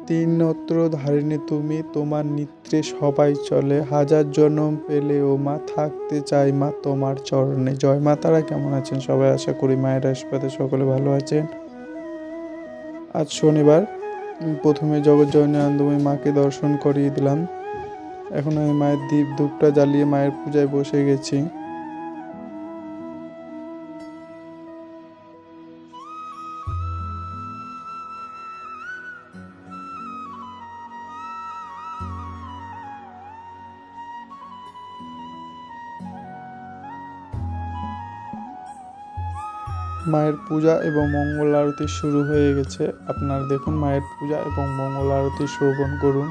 তিনত্র ধারিণী তুমি, তোমার নিত্রে সবাই চলে, হাজার জনম পেলেও মা থাকতে চাই মা তোমার চরণে। জয় মা তারা। কেমন আছেন সবাই? আশা করি মায়ের আশীর্বাদে সকলে ভালো আছেন। আজ শনিবার, প্রথমে জগৎজননী আনন্দময়ী মাকে দর্শন করিয়ে দিলাম। এখন আমি মায়ের দীপ ধূপটা জ্বালিয়ে মায়ের পূজায় বসে গেছি। মায়ের পূজা এবং মঙ্গল আরতি শুরু হয়ে গেছে। আপনারা দেখুন মায়ের পূজা এবং মঙ্গল আরতি শ্রবণ করুন।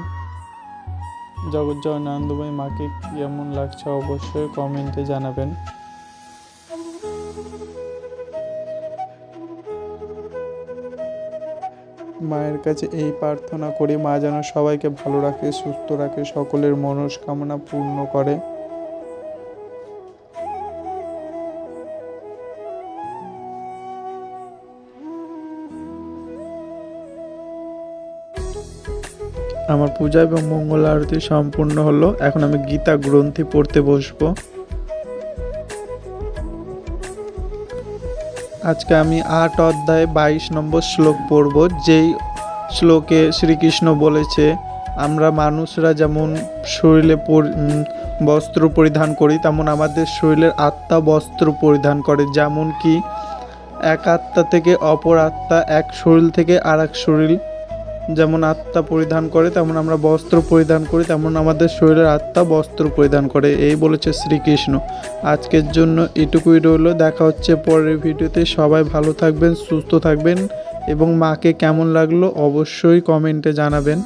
জগৎজননী আনন্দময়ী মাকে কেমন লাগছে অবশ্যই কমেন্টে জানাবেন। মায়ের কাছে এই প্রার্থনা করি, মা যেন সবাইকে ভালো রাখে, সুস্থ রাখে, সকলের মনস্কামনা পূর্ণ করে। আমার পূজা এবং মঙ্গল আরতি সম্পূর্ণ হলো। এখন আমি গীতা গ্রন্থি পড়তে বসবো। আজকে আমি 8 অধ্যায় 22 নম্বর শ্লোক পড়ব। যেই শ্লোকে শ্রীকৃষ্ণ বলেছে, আমরা মানুষরা যেমন শরীরে বস্ত্র পরিধান করি, তেমন আমাদের শরীরের আত্মা বস্ত্র পরিধান করে। যেমন কি এক আত্মা থেকে অপর আত্মা, এক শরীর থেকে আর এক শরীর যেমন আত্মা পরিধান করে, তেমন আমরা বস্ত্র পরিধান করি, তেমন আমাদের শরীরের আত্মা বস্ত্র পরিধান করে। এই বলেছে শ্রীকৃষ্ণ। আজকের জন্য এটুকুই রইল। দেখা হচ্ছে পরের ভিডিওতে। সবাই ভালো থাকবেন, সুস্থ থাকবেন এবং মাকে কেমন লাগলো অবশ্যই কমেন্টে জানাবেন।